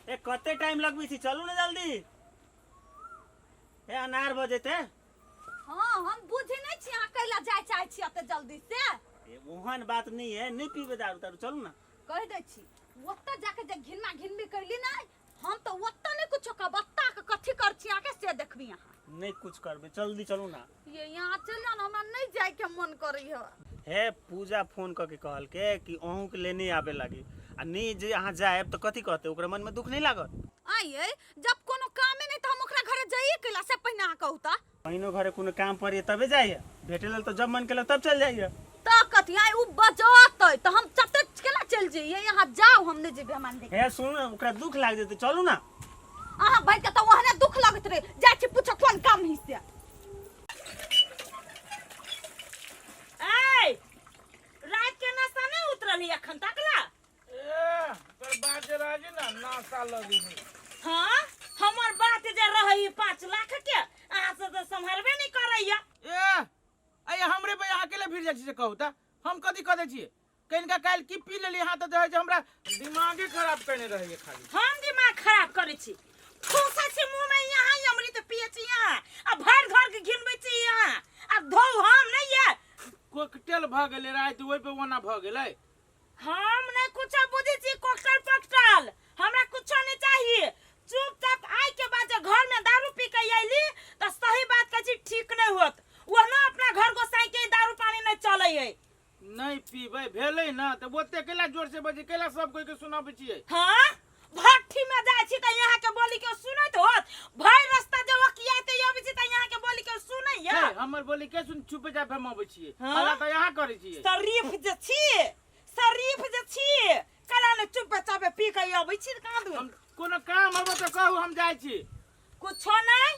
ए कते टाइम लगबी थी, चलू ना जल्दी। ए अनार बजे थे। हां हम बुझे नहीं छी आ कैला जाय चाहे छी अते जल्दी से। ए ओहन बात नहीं है, नहीं पीबे दारू तारू, चलू ना। कह दे छी ओत्ता जाके जे घिनमा घिनबी करली ना, हम तो ओत्ता नहीं कुछ का बत्ता के कथि कर छी आके से देखबी यहां। नहीं कुछ करबे, जल्दी चलू ना। ये यहां चल जा ना, हमरा नहीं जाय के मन करी है। हे पूजा फोन करके कहल के कि अहू के लेने आवे लगी आ नहीं जे अहाँ जाएब तो कथी कहते, ओकरा मन में दुख नहीं लागत। आइए जब कोनो काम नहीं तो हम ओकरा घरे जाइए कैला से पहले आ कहू त। बहिनो घरे कोनो काम पड़िए तबे जाइए, भेटेल तो जब मन केला तब चल जाइए। त कथि आई उ बजत त हम चते केला चल जाइए, यहां जाओ हम नहीं जेबे मान देख। हे सुन ना, ओकरा दुख लाग जेते, चलू ना। आहा भाई के त वहने दुख लागत रे, जाय छी पूछ कोन काम हिस्से। ए रात के नाश्ता नहीं उतरली अखन तकला। ए पर बाजे राजी ना नासा लगी है। हां हमर बात जे रहई 5 लाख के अहाँ से तो संभालबे नहीं करैया। ए आय हमरे पे यहाँ केले फिर जाइ छी से कहू त हम कथि कह दे छी कहिनका काल की पी लेली हां त जे हमरा दिमागे खराब करने रहिए खाली। हम दिमाग खराब करे छी, ठूसा छी मुंह में यहाँ अमृत पिए छी यहाँ, आ भर घर के घिनबे छी यहाँ, आ धो हम नहीं ये कोकटेल भ गेले रात ओइ पे ओना भ गेलै। हम नहीं कुछ बुझी छी। कोकटल पकटल हमरा कुछ नहीं चाहिए। चुपचाप आई के बाद घर में दारू पी के आईली तो सही बात कह छी ठीक नहीं होत, वो ना अपना घर को साई के दारू पानी नहीं चले है। नहीं पीबे भेलै ना त ओते केला जोर से बजे केला सब कोई के सुनाबे छियै। हां भट्ठी में जाय छी त यहाँ के बोली के सुनत होत, भाई रास्ता जे वकिया त आबै छी त यहाँ के बोली के सुनै या। हमर बोली के सुन चुपे जा हम आबै छियै, हाँ? हमरा त यहाँ करे छियै। शरीफ जे छी, शरीफ जे छी कला ने चुपे चापे पी के आबै छी कहां दूर। हम कोनो काम हबो त कहू हम जाइ छी। कुछ नहीं,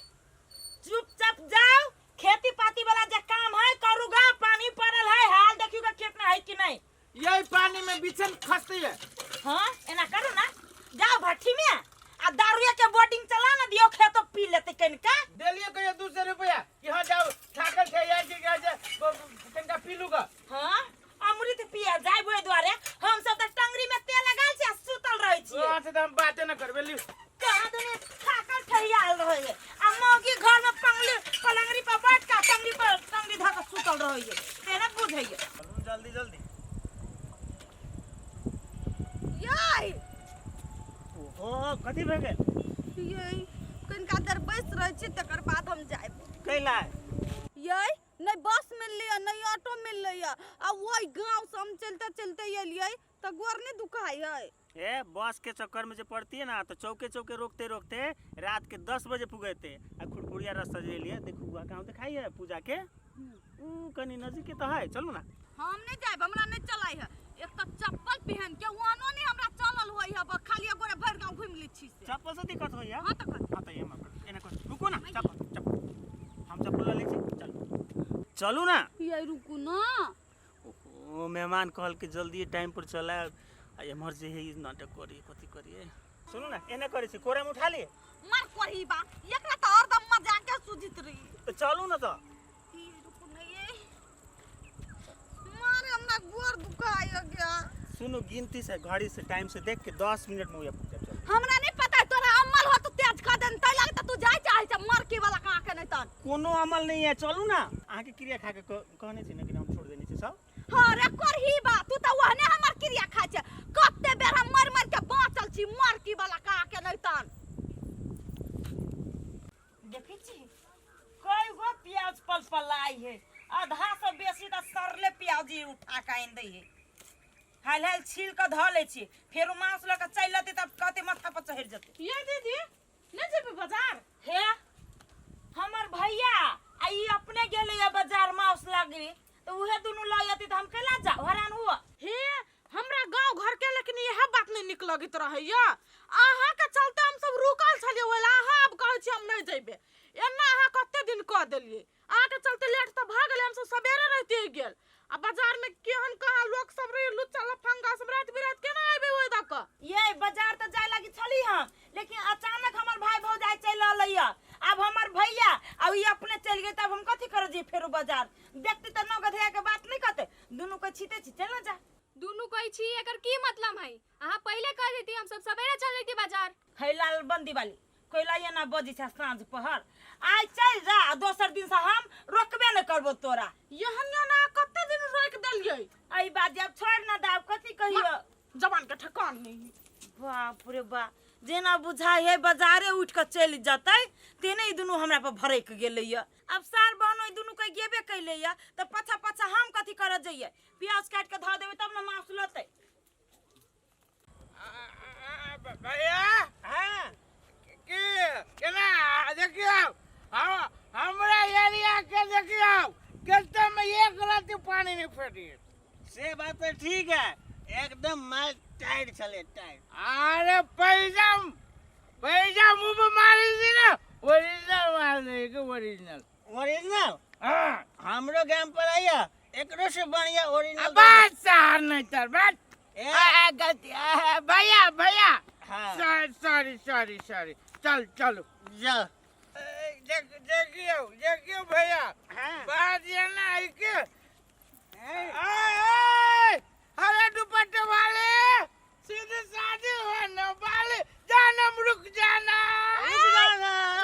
चुपचाप जाओ, खेती पाती वाला जे काम है करूगा, पानी पड़ल है हाल देखिएगा खेत में है कि नहीं। यही पानी में बिछन खसती है। हां एना करो ना, जाओ भट्ठी में आ दारुया के बोटिंग चला ना दियो, खेतो पी लेते कनका। देलिए कहियो 200 रुपया कि हां जाओ ठाकल छै यार के गाजे कनका पी लूगा। हां अमृत पिया जाय बोए द्वारे हम सब त टंगरी में तेल लगाल छै, सुतल रहै छी। वहां से हम बाते न करबे ली। कहां दने ठाकल ठहियाल रहै है, आ मौगी घर में पलंगरी पर बैठ के टंगरी पर टंगरी धक सुतल रहै है, तेरा बुझैया। चलू जल्दी जल्दी। याई ओहो कथी भे गेल? यही कनका देर बैस रहे छी तकर बाद हम जाए। कैला यही नहीं बस मिललिए नहीं ऑटो मिललिए, आ वही गांव से हम चलते चलते एलिए त गोर नहीं दुखाई है। ए बस के चक्कर में जो पड़ती है ना तो चौके चौके रोकते रोकते रात के 10 बजे पुगे थे आ खुरखुरिया रास्ता जे लिए देखू गाँव दिखाई है पूजा के ऊ कनी नजदीक तो है, चलू ना। हम नहीं जाए, हमरा नहीं चलाई है। एक तो चप्पल पहन के वानो नहीं हमरा चलल होई है, खाली गोरे भर गांव घूम ली छी से। चप्पल से दिक्कत हो या? हां त कर हां तो ये मत एने कर, रुको ना। चप्पल चप्पल हम चप्पल ले छी, चलो चलू ना। ये रुकू ना। ओ मेहमान कहल के जल्दी टाइम पर चला आ एमर जे है नाटक करी कथी करिए। सुनो ना एने करे छी, कोरा में उठा लिए मार कोही बा एकरा त और दम मजा के सुजित रही। तो चलू ना। तो ये रुकू ना, ये मारे हमरा गोर दुखाई गया। सुनो गिनती से घड़ी से टाइम से देख के 10 मिनट में पूजा चल। हमरा नहीं पता तोरा अमल हो तो तेज कर देन, तै लगता तू जाय चाहे छ मर के वाला कहां के नहीं तन। कोनो अमल नहीं है, चलू ना। आहाँ के क्रिया खा के कहने छी ना कि हम छोड़ देने छी सब। हां रे करही बा तू त वहने हमर क्रिया खाय छ, कत्ते बेर हम मर मर के बाँचल छी मर की वाला कहां के नहीं तन। देखै छी कई गो प्याज पलपलाई है, आधा से बेसी त सरले प्याजी उठा के आइन दई है। हाल हाल छील के ध ले छी, फेर मांस ल के चल लते तब कहते माथा पर चढ़ जते। ये दीदी न जेबे बाजार हे हमर भैया आ ई अपने गेले या बाजार मांस लागी तो उहे दुनु ल आती त हम केला जा हरान हुआ। हे हमरा गांव घर के लेकिन यह बात नहीं निक लगित रहैया, आहा के चलते हम सब रुकल छलिए ओला, आहा अब कहै छी हम नहीं जइबे। एना आहा कते दिन कह देलिए, आहा के चलते लेट त भ गेले, हम सब सवेरे रहते गेल। आ बाजार में केहन कहा लोग सब रे लुच्चा लफंगा सब रात बिरात केना आबे ओइ दक। ये बाजार त जाय लागी छली हम, लेकिन अचानक हमर भाई भौजाई चल आलैया। अब हमर भैया अब ई अपने चल गए तब हम कथि कर जी फेरो बाजार देखते त न गधया के बात नहीं कहते, दुनु को छीते छी चल ना जा। दुनु कहै छी एकर की मतलब है? अहाँ पहले कह देती हम सब सवेरे चल जैती बाजार। है लाल बंदी वाली कोयला ये ना बजी छै साँझ पहर आइ चल जा दोसर दिन से हम रोकबे न करबो तोरा यहन ना कते दिन रोक देलियै आई बात जब छोड़ ना दाब कथी कहियो जवान के ठकान नहीं बाप रे बा जेना बुझाई है बाजारे उठ के चल जतै तेने दुनू हमरा पर भड़क गेलै य अब सार बहनो दुनू के गेबे कैले य त पछा पछा हम कथी कर जइए प्याज काट के ध देबै तब न मांस लतै भैया हाँ की केना देखियो हमरा एरिया के देखियो खेत में एक रात पानी नहीं फेटी से बात तो ठीक है एकदम माल टाइट चले टाइट अरे पैसा मुंह पे मारी थी ना ओरिजिनल मार दे के ओरिजिनल ओरिजिनल हाँ हमरो गांव पर आइया एकरो से बढ़िया ओरिजिनल बात सहार नहीं तर बात ए, गलती भैया भैया हाँ सॉरी चल चलो जा देखियो भैया हाँ बात ये ना है कि ए, अरे दुपट्टे वाले सीधे शादी होने वाले जानम रुक जाना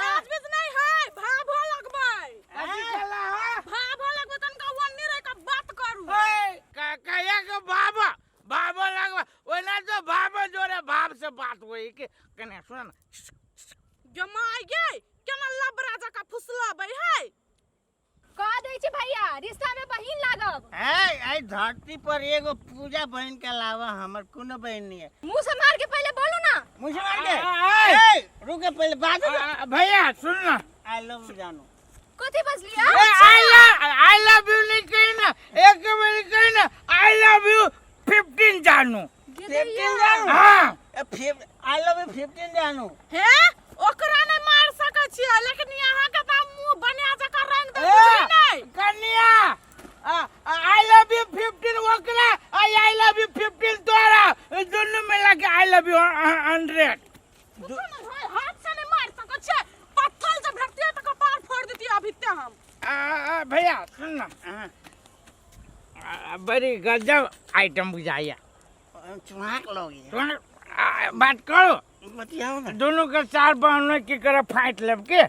राजबीज नहीं है भाभो लगबै अभी कला है भाभो लगबै तनका वन्नी रे का बात करू कहिया के बाबा लगवा ओना तो बाबा जोरे बाप से बात होई के कने सुन जमाई गे केना लब राजा का फुसलाबै है कह दै छी भैया रिश्ता में बहिन लागब आई धरती पर एगो पूजा बहन के अलावा हमर कोनो बहन नहीं है मुंह से मार के पहले बोलो ना मुझे मार के रुके पहले बात भैया सुन ना आई लव यू जानू कथी बजलिया आई लव यू नहीं कही ना एक बार कही ना आई लव यू 15 जानू 15 जानू हाँ आई लव यू 15 जानू हे ओकरा ने मार सकै छियै लेकिन यहाँ के त मुंह बनिया जका रंग दे बुझी नहीं कन्या आई लव यू 15 ओकरा आई लव यू 15 तोरा दोनों मिला के आई लव यू 100 कुछो नहीं भाई हाथ से नहीं मार सकै छै पत्थर से भेटतियै त कपार फोड़ देतियै अभी ते हम भैया सुन ना बड़ी गजब आइटम बुझाया चुहाक लोगी बात करो बतियाओ ना दोनों का चार बहनों की तरह फाइट लब के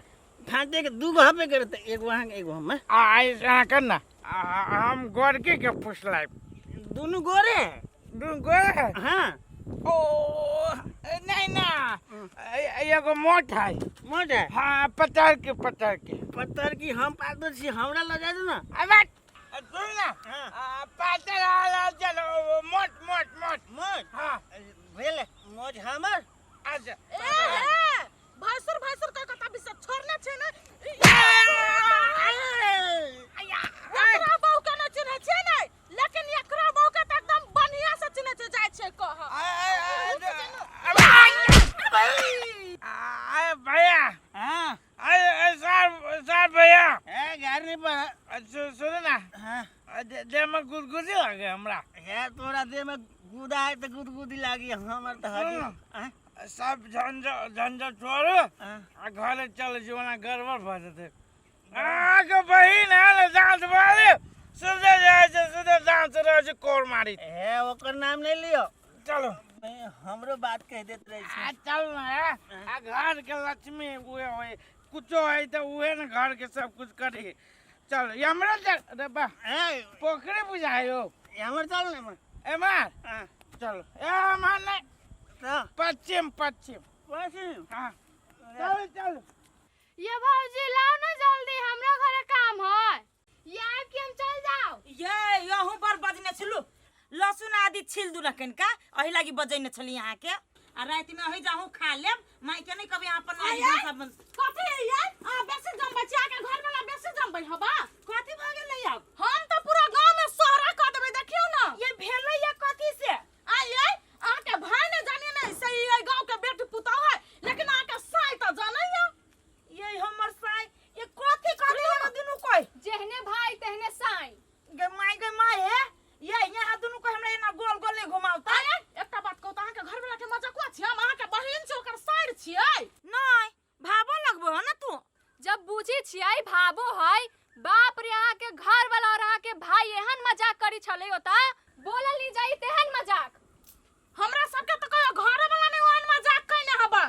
फाटे के दू गो पे करते एक वहां एगो हम ऐसा करना हम गोर के पूछ लाए दोनों गोरे दोनों गोर है हाँ ओ नहीं ना एगो मोट है मोट है हाँ पत्थर के पत्थर की हम पातो छी हमरा लगा दो ना अब सुन ना हाँ। पत्थर वाला चलो मोट मोट हाँ भेले मोज हमर अच्छा ए भैसुर का कथा भी सब छोड़ने छै ने एकरा बहु के न चिन्है छै ने लेकिन एकरा बहु के त एकदम बढ़िया से चिन्है छै जाय छै कह भैया हाँ सर भैया घर नहीं पर सुनो ना हाँ दे में गुदगुदी लगे हमरा है तोरा दे में गुदा है तो गुदगुदी लागी हमर तो हड्डी हाँ सब झंझट छोड़ो हाँ। घर चल जीवना गड़बड़ भ जेते आगे बहिन है दांत वाले सुधे जाए छै सुधे दांत रहे छै कोर मारी है ओकर नाम नहीं लियो चलो हमरो बात कह देत रहे छी चल ना घर के लक्ष्मी उहे होय कुछो है तो उहे न घर के सब कुछ करी चल हमरा रे बा है पोखरी बुझायो हमर चल ना एमार हाँ चलो एमार नहीं तो पश्चिम वैसे हाँ चल ये भौजी लाओ ना जल्दी हमरा घरे काम है ये आब के हम चल जाओ ये यहूं पर बजने छलु लहसुन आदि छिल दू रखन का एही लागी बजैने छली यहाँ के आ रात में ओही जाहूं खा लेब माई के नहीं कभी अपन सब कथी ये आ बेसी जम बचिया के घर वाला बेसी जम बन हबा कथी भ गेलै अब हम तो पूरा गांव में सोहरा कर देबै देखियो ना ये भेलै या कथी से आइए आके भाई ने जाने नहीं सही ये गांव के बेटी पुता है लेकिन आके साई तो जानै या ये हमर साई ये कथी करले हम दुनु कोई जेहने भाई तेहने साई गे माई है ये यहाँ दुनु को हमरा एना गोल गोल नहीं घुमावता आइए एकटा बात कहू त आके घर वाला के मजाक छी हम आके बहिन से ओकर साइड छियै नहीं भाबो लगबो है ना तू जब बुझी छियै भाबो है बाप रे अहाँ के घर वाला और अहाँ के भाई एहन मजाक करी छले होता बोलल नहीं जाई तेहन मजाक हमरा सबके तो कहियो घर वाला ने ओहन मजाक कइने हबा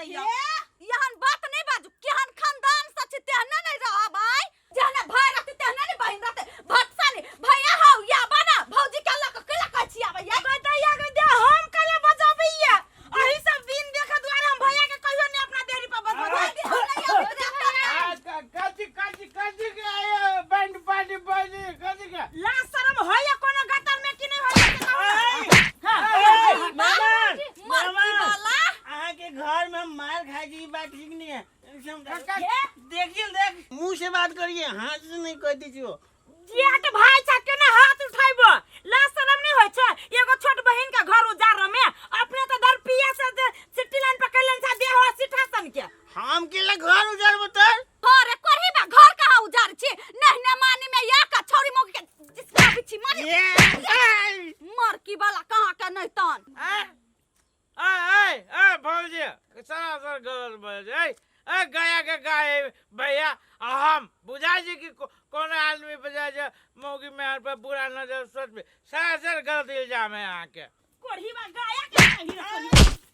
दैया यहन बात नहीं बाजू केहन खानदान सच तेहने नहीं रहा भाई जहने भाई रहते तेहने नहीं बहन रहते भटसा नहीं भैया हौ या बना भौजी के लक केला कहै छी आबै या दैया के दे हम कले बजाबैया एही सब दिन देखे दुआरे हम भैया के कहियो नहीं अपना देहरी पर काची के आए बैंड पार्टी बजे काची के ला शर्म होया कोनो गटर में कि नहीं होया अहाँ के घर में मार खाई जी बात ठीक नहीं है देखिए देख मुंह से बात करिए हाथ से नहीं कह दीजिए जेठ भाई छके ना हाथ उठाइबो ला शर्म नहीं होय छै एगो छोट बहिन के घर उजाड़ में अपने तो दर पिया से सिटी लाइन पकड़लन सा दे हो सिठासन के हम के लिए घर उजाड़ बता अरे कोरी बा घर कहां उजाड़ छी नहीं ने मानी में या का छोरी मोग के जिसका बिछी मारी मर की वाला कहां का नहीं तन ए भौजी सरासर गलत बजे ए गया के गाय भैया हम बुझा जी कि कौन आदमी बजा जे मौगी में पर बुरा नजर सोच में सरासर गलत इल्जाम है यहाँ के कोढ़ी बा गाया के